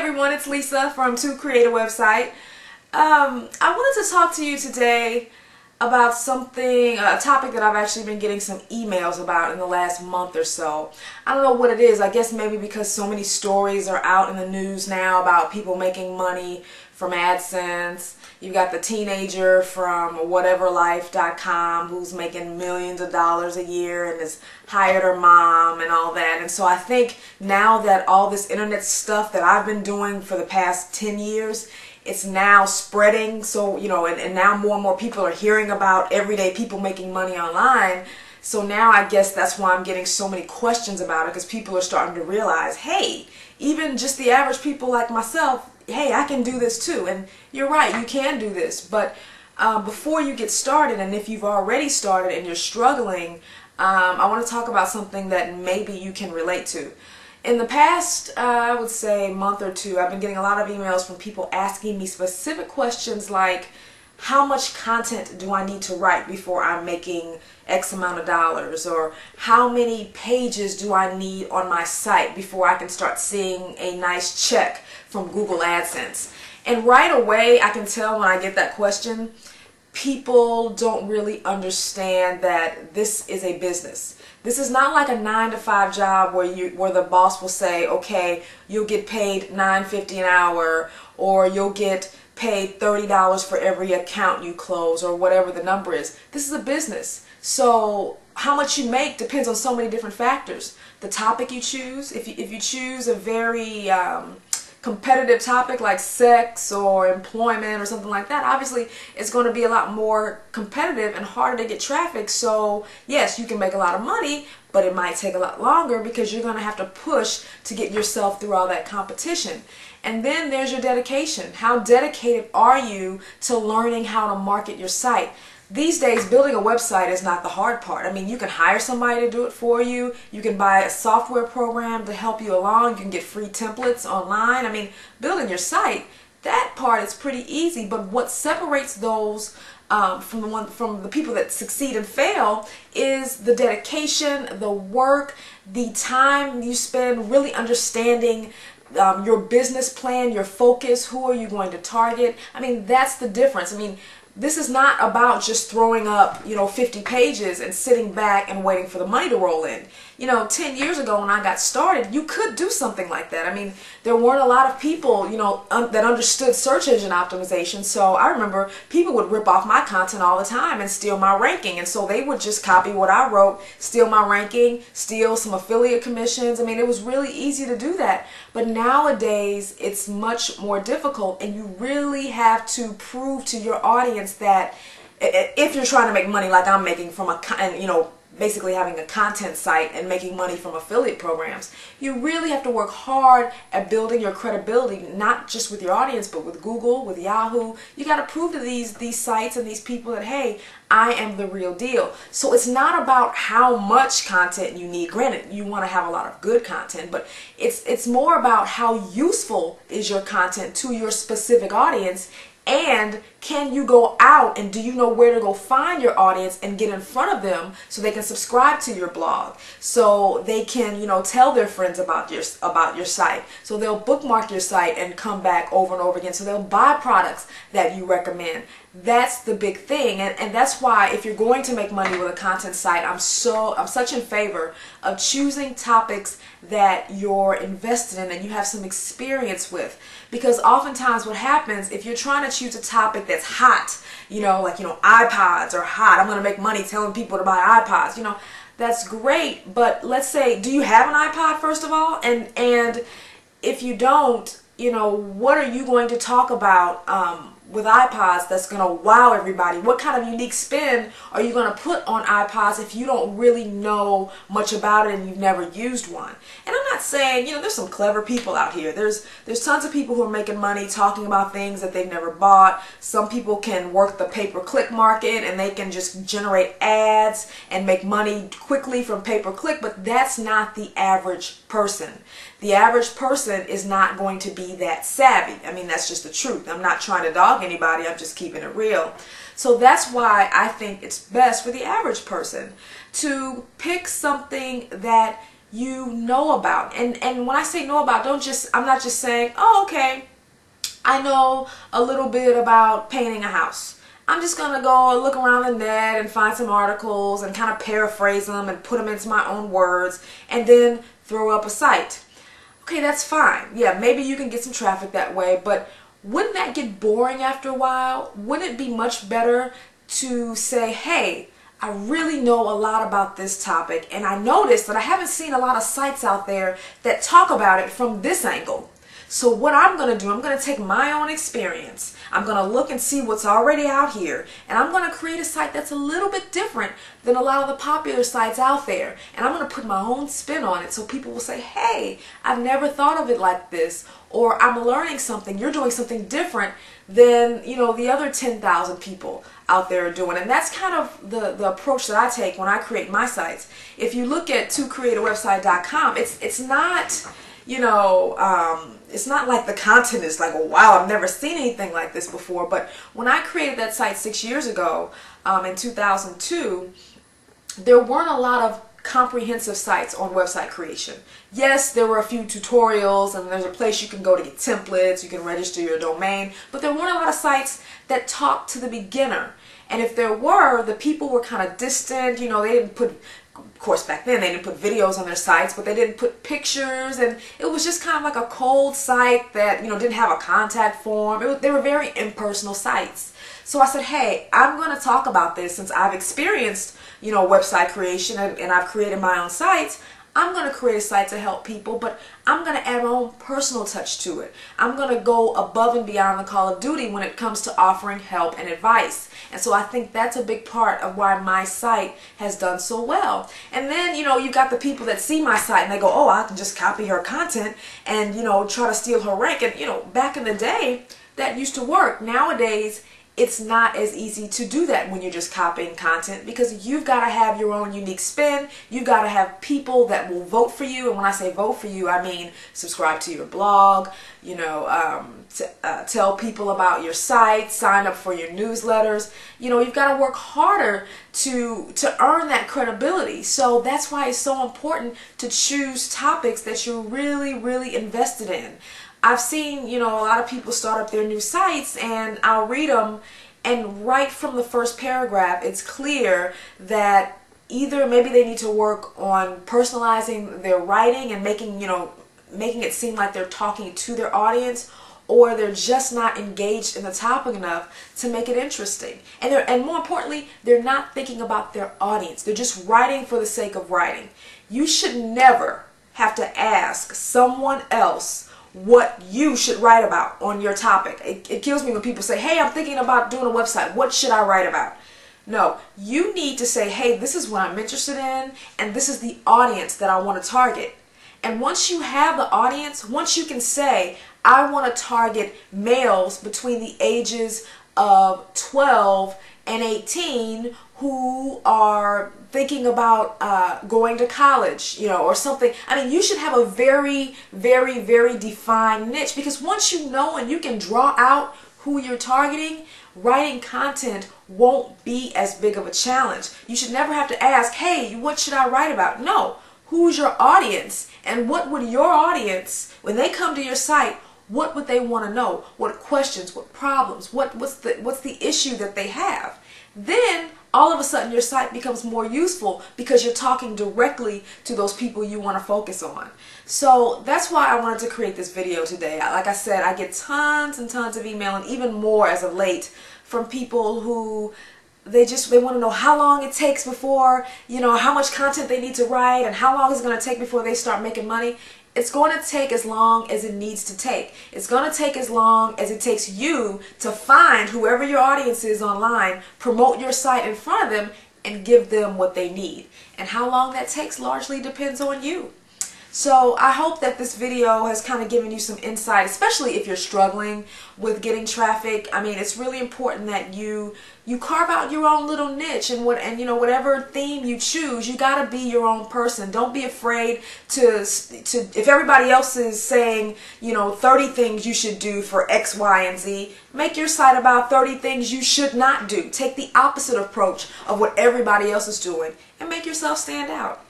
everyone, it's Lisa from To Create a Website. I wanted to talk to you today about something, a topic that I've actually been getting some emails about in the last month or so. I don't know what it is. I guess maybe because so many stories are out in the news now about people making money from AdSense. You've got the teenager from whateverlife.com who's making millions of dollars a year and has hired her mom and all that. And so I think now that all this internet stuff that I've been doing for the past 10 years, it's now spreading. So, you know, and now more and more people are hearing about everyday people making money online. So now I guess that's why I'm getting so many questions about it, because people are starting to realize, hey, even just the average people like myself, hey, I can do this too. And you're right, you can do this. But before you get started, and if you've already started and you're struggling, I want to talk about something that maybe you can relate to. In the past, I would say month or two, I've been getting a lot of emails from people asking me specific questions like, how much content do I need to write before I'm making X amount of dollars? Or how many pages do I need on my site before I can start seeing a nice check from Google AdSense? And right away, I can tell when I get that question, people don't really understand that this is a business. This is not like a 9-to-5 job where the boss will say, okay, you'll get paid $9.50 an hour, or you'll get paid $30 for every account you close, or whatever the number is. This is a business. So how much you make depends on so many different factors. The topic you choose, if you choose a very competitive topic like sex or employment or something like that, obviously it's going to be a lot more competitive and harder to get traffic. So yes, you can make a lot of money, but it might take a lot longer because you're going to have to push to get yourself through all that competition. And then there's your dedication. How dedicated are you to learning how to market your site? These days, building a website is not the hard part. I mean, you can hire somebody to do it for you. You can buy a software program to help you along. You can get free templates online. I mean, building your site, that part is pretty easy. But what separates those from the people that succeed and fail is the dedication, the work, the time you spend really understanding your business plan, your focus, who are you going to target. I mean, that's the difference. I mean, this is not about just throwing up, 50 pages and sitting back and waiting for the money to roll in. 10 years ago when I got started, you could do something like that. I mean, there weren't a lot of people, that understood search engine optimization. So I remember people would rip off my content all the time and steal my ranking. And so they would just copy what I wrote, steal my ranking, steal some affiliate commissions. I mean, it was really easy to do that. But nowadays, it's much more difficult, and you really have to prove to your audience that if you're trying to make money like I'm making from basically having a content site and making money from affiliate programs, you really have to work hard at building your credibility, not just with your audience, but with Google, with Yahoo. You got to prove to these sites and these people that, hey, I am the real deal. So it's not about how much content you need. Granted, you want to have a lot of good content, but it's more about how useful is your content to your specific audience. And can you go out, and do you know where to go find your audience and get in front of them so they can subscribe to your blog, so they can tell their friends about your site, so they'll bookmark your site and come back over and over again, so they'll buy products that you recommend. That's the big thing, and that's why if you're going to make money with a content site, I'm such in favor of choosing topics that you're invested in and you have some experience with. Because oftentimes what happens, if you're trying to choose a topic that's hot, like iPods are hot, I'm going to make money telling people to buy iPods, that's great. But let's say, do you have an iPod first of all? And if you don't, what are you going to talk about with iPods that's going to wow everybody? What kind of unique spin are you going to put on iPods if you don't really know much about it and you've never used one? And I'm not saying, there's some clever people out here. There's tons of people who are making money talking about things that they've never bought. Some people can work the pay-per-click market and they can just generate ads and make money quickly from pay-per-click, but that's not the average person. The average person is not going to be that savvy. I mean, that's just the truth. I'm not trying to dog anybody. I'm just keeping it real. So that's why I think it's best for the average person to pick something that you know about. And when I say know about, I'm not just saying, oh, okay, I know a little bit about painting a house. I'm just going to go look around the net and find some articles and kind of paraphrase them and put them into my own words and then throw up a site. Okay, that's fine. Yeah, maybe you can get some traffic that way, but wouldn't that get boring after a while? Wouldn't it be much better to say, hey, I really know a lot about this topic, and I noticed that I haven't seen a lot of sites out there that talk about it from this angle. So what I'm going to do, I'm going to take my own experience. I'm going to look and see what's already out here, and I'm going to create a site that's a little bit different than a lot of the popular sites out there. And I'm going to put my own spin on it so people will say, hey, I've never thought of it like this, or I'm learning something. You're doing something different than, you know, the other 10,000 people out there are doing. And that's kind of the approach that I take when I create my sites. If you look at tocreateawebsite.com, it's not, you know, it's not like the content is like, oh, wow, I've never seen anything like this before. But when I created that site 6 years ago, in 2002, there weren't a lot of comprehensive sites on website creation. Yes, there were a few tutorials, and there's a place you can go to get templates, you can register your domain, but there weren't a lot of sites that talked to the beginner. And if there were, the people were kind of distant. You know, they didn't put, of course back then they didn't put videos on their sites, but they didn't put pictures, and it was just kind of like a cold site that, you know, didn't have a contact form. They were very impersonal sites. So I said, hey, I'm going to talk about this since I've experienced, you know, website creation and I've created my own sites. I'm going to create a site to help people, but I'm going to add my own personal touch to it. I'm going to go above and beyond the call of duty when it comes to offering help and advice. And so I think that's a big part of why my site has done so well. And then, you know, you've got the people that see my site and they go, oh, I can just copy her content and, you know, try to steal her rank. And, you know, back in the day, that used to work. Nowadays, it's not as easy to do that when you're just copying content, because you've got to have your own unique spin. You've got to have people that will vote for you. And when I say vote for you, I mean subscribe to your blog, you know, tell people about your site, sign up for your newsletters. You know, you've got to work harder to earn that credibility. So that's why it's so important to choose topics that you're really, really invested in. I've seen, you know, a lot of people start up their new sites, and I'll read them, and right from the first paragraph, it's clear that either maybe they need to work on personalizing their writing and making it seem like they're talking to their audience, or they're just not engaged in the topic enough to make it interesting. And more importantly, they're not thinking about their audience. They're just writing for the sake of writing. You should never have to ask someone else what you should write about on your topic. It kills me when people say, hey, I'm thinking about doing a website. What should I write about? No, you need to say, hey, this is what I'm interested in, and this is the audience that I want to target. And once you have the audience, once you can say, I want to target males between the ages of 12 and 18 who are thinking about going to college, you know, or something. I mean, you should have a very, very, very defined niche, because once you know and you can draw out who you're targeting, writing content won't be as big of a challenge. You should never have to ask, hey, what should I write about? No, who's your audience? And what would your audience, when they come to your site, what would they want to know? What questions, what problems, what's the issue that they have? Then all of a sudden your site becomes more useful because you're talking directly to those people you want to focus on. So that's why I wanted to create this video today. Like I said, I get tons and tons of email, and even more as of late, from people who they want to know how long it takes before, you know, how much content they need to write and how long it's going to take before they start making money. It's going to take as long as it needs to take. It's going to take as long as it takes you to find whoever your audience is online, promote your site in front of them, and give them what they need. And how long that takes largely depends on you. So I hope that this video has kind of given you some insight, especially if you're struggling with getting traffic. I mean, it's really important that you carve out your own little niche, and you know, whatever theme you choose, you got to be your own person. Don't be afraid to if everybody else is saying, you know, 30 things you should do for X, Y, and Z, make your site about 30 things you should not do. Take the opposite approach of what everybody else is doing and make yourself stand out.